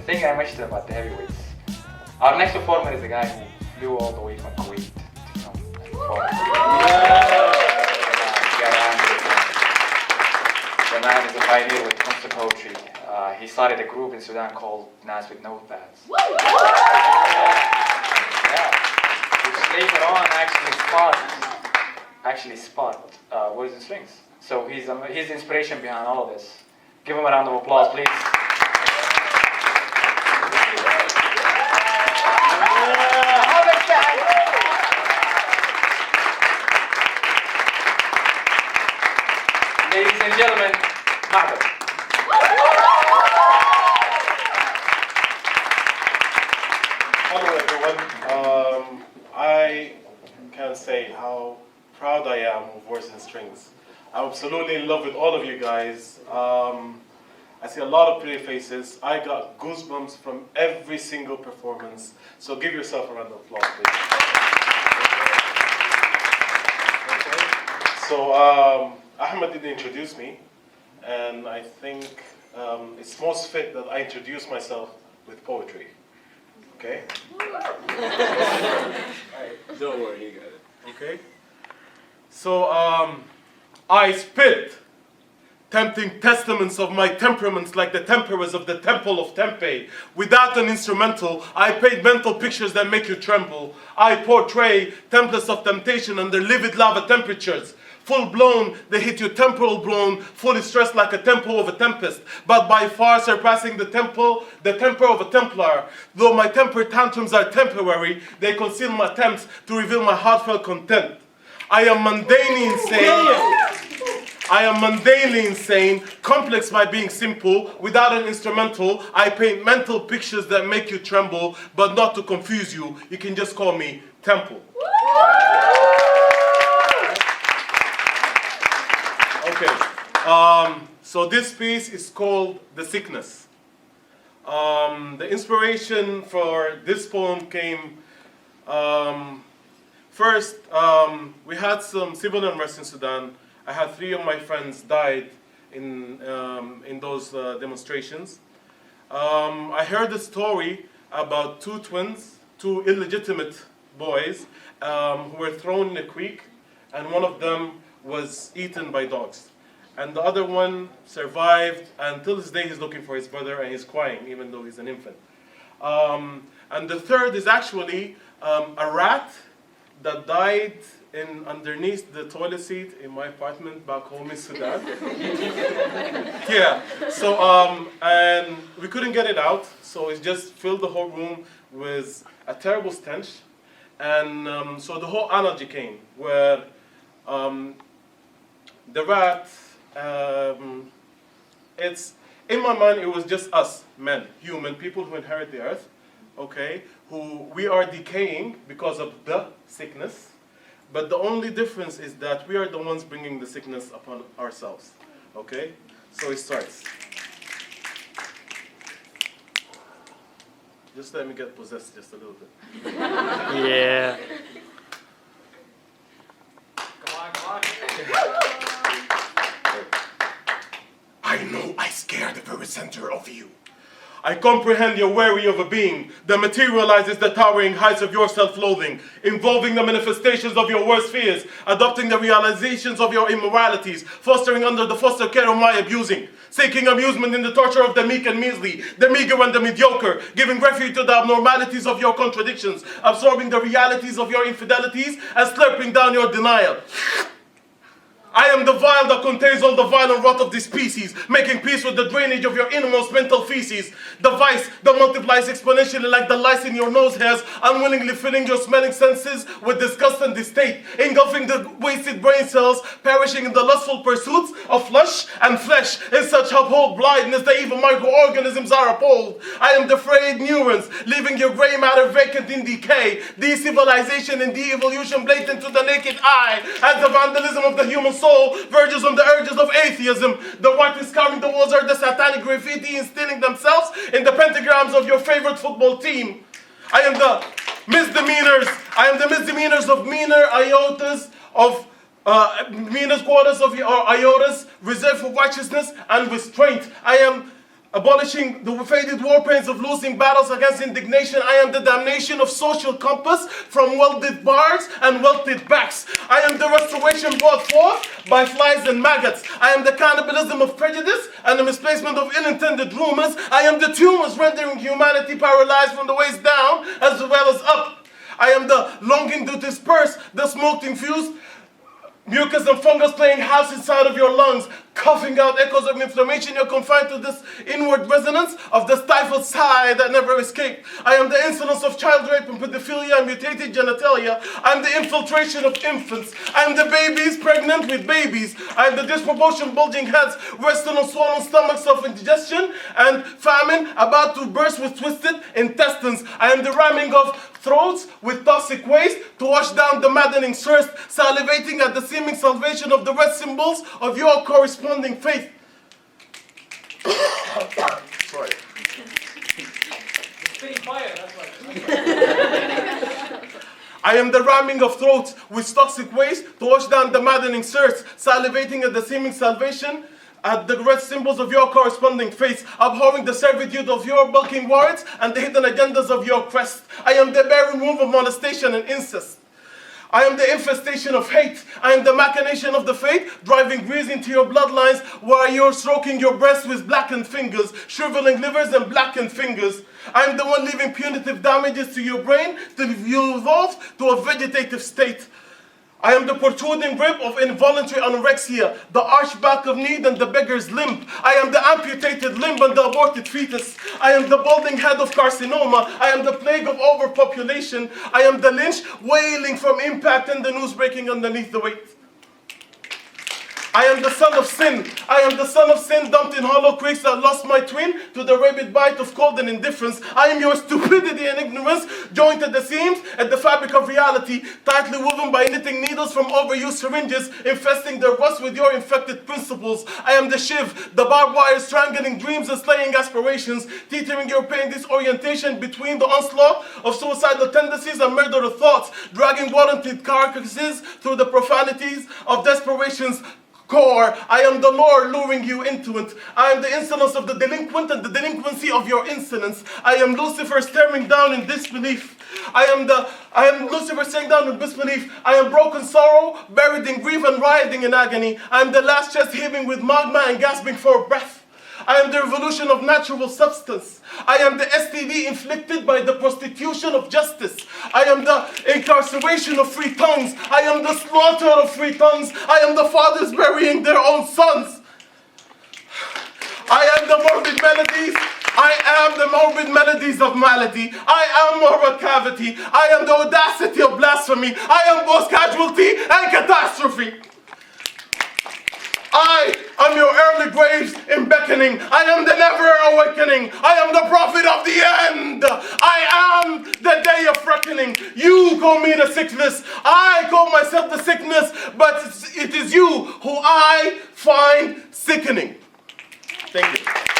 thing I mentioned about the heavyweights. Our next performer is a guy who flew all the way from Kuwait to come and perform. The man is a pioneer when it comes to poetry. He started a group in Sudan called Nas with Notepads. Which later on actually spot words and strings. So he's the inspiration behind all of this. Give him a round of applause, please. Ladies and gentlemen, Maabad. Hello everyone. I can't say how proud I am of Words and Strings. I'm absolutely in love with all of you guys. I see a lot of pretty faces. I got goosebumps from every single performance. So give yourself a round of applause, please. Okay. So Ahmed didn't introduce me, and I think it's most fit that I introduce myself with poetry. Okay? Don't worry, you got it. Okay? So, I spit tempting testaments of my temperaments like the temperers of the temple of Tempe. Without an instrumental, I paint mental pictures that make you tremble. I portray templates of temptation under livid lava temperatures. Full blown, they hit you temporal blown, fully stressed like a tempo of a tempest, but by far surpassing the temper of a Templar. Though my temper tantrums are temporary, they conceal my attempts to reveal my heartfelt content. I am mundanely insane, complex by being simple. Without an instrumental, I paint mental pictures that make you tremble, but not to confuse you. You can just call me Temple. Okay, so this piece is called The Sickness. The inspiration for this poem came, first, we had some civil unrest in Sudan. I had 3 of my friends died in those demonstrations. I heard a story about 2 twins, 2 illegitimate boys, who were thrown in a creek, and one of them was eaten by dogs. And the other one survived, and till this day he's looking for his brother, and he's crying even though he's an infant. And the third is actually a rat that died underneath the toilet seat in my apartment back home in Sudan. Yeah, so, and we couldn't get it out, so it just filled the whole room with a terrible stench. And so the whole analogy came, where the rat, it's, in my mind, it was just us, men, human, people who inherit the earth, okay, who we are decaying because of the sickness, but the only difference is that we are the ones bringing the sickness upon ourselves, okay? So it starts. Just let me get possessed just a little bit. Yeah. Come on. I know I scare the very center of you. I comprehend you're wary of a being that materializes the towering heights of your self-loathing, involving the manifestations of your worst fears, adopting the realizations of your immoralities, fostering under the foster care of my abusing, seeking amusement in the torture of the meek and measly, the meager and the mediocre, giving refuge to the abnormalities of your contradictions, absorbing the realities of your infidelities, and slurping down your denial. I am the vial that contains all the violent rot of this species, making peace with the drainage of your innermost mental feces. The vice that multiplies exponentially like the lice in your nose hairs, unwillingly filling your smelling senses with disgust and disdain, engulfing the wasted brain cells, perishing in the lustful pursuits of flesh and flesh. In such uphold blindness that even microorganisms are appalled. I am the frayed neurons, leaving your gray matter vacant in decay, de-civilization and de-evolution blatant to the naked eye, as the vandalism of the human soul verges on the urges of atheism. The white is carving the walls are the satanic graffiti instilling themselves in the pentagrams of your favorite football team. I am the misdemeanors of meaner iotas of meanest quarters of your iotas reserved for righteousness and restraint. I am Abolishing the faded war pains of losing battles against indignation. I am the damnation of social compass from welded bars and welted backs. I am the restoration brought forth by flies and maggots. I am the cannibalism of prejudice and the misplacement of ill-intended rumors. I am the tumors rendering humanity paralyzed from the waist down as well as up. I am the longing to disperse the smoke-infused mucus and fungus playing house inside of your lungs, coughing out echoes of inflammation. You're confined to this inward resonance of the stifled sigh that never escaped. I am the insolence of child rape and pedophilia and mutated genitalia. I am the infiltration of infants. I am the babies pregnant with babies. I am the disproportionate bulging heads resting on swollen stomachs of indigestion and famine about to burst with twisted intestines. I am the ramming of throats with toxic waste to wash down the maddening thirst, salivating at the seeming salvation of the red symbols of your corresponding faith. Sorry. Spitting fire, that's why. I am the ramming of throats with toxic waste to wash down the maddening thirst, salivating at the seeming salvation at the red symbols of your corresponding faith, abhorring the servitude of your bulking warrants and the hidden agendas of your crest. I am the barren womb of molestation and incest. I am the infestation of hate. I am the machination of the fate, driving grease into your bloodlines while you're stroking your breast with blackened fingers, shriveling livers and blackened fingers. I am the one leaving punitive damages to your brain till you evolve to a vegetative state. I am the protruding grip of involuntary anorexia, the arched back of need and the beggar's limp. I am the amputated limb and the aborted fetus. I am the balding head of carcinoma. I am the plague of overpopulation. I am the lynch wailing from impact and the news breaking underneath the weight. I am the son of sin. I am the son of sin dumped in hollow creeks that lost my twin to the rabid bite of cold and indifference. I am your stupidity and ignorance, joined at the seams at the fabric of reality, tightly woven by knitting needles from overused syringes, infesting the rust with your infected principles. I am the shiv, the barbed wire strangling dreams and slaying aspirations, teetering your pain disorientation between the onslaught of suicidal tendencies and murderous thoughts, dragging warranted carcasses through the profanities of desperation's core. I am the Lord luring you into it. I am the insolence of the delinquent and the delinquency of your insolence. I am Lucifer staring down in disbelief. I am Lucifer staring down in disbelief. I am broken sorrow, buried in grief and writhing in agony. I am the last chest heaving with magma and gasping for breath. I am the revolution of natural substance. I am the STD inflicted by the prostitution of justice. I am the incarceration of free tongues. I am the slaughter of free tongues. I am the fathers burying their own sons. I am the morbid melodies. I am the morbid melodies of malady. I am moral cavity. I am the audacity of blasphemy. I am both casualty and catastrophe. I am your early graves in beckoning. I am the never awakening. I am the prophet of the end. I am the day of reckoning. You call me the sickness. I call myself the sickness, but it is you who I find sickening. Thank you.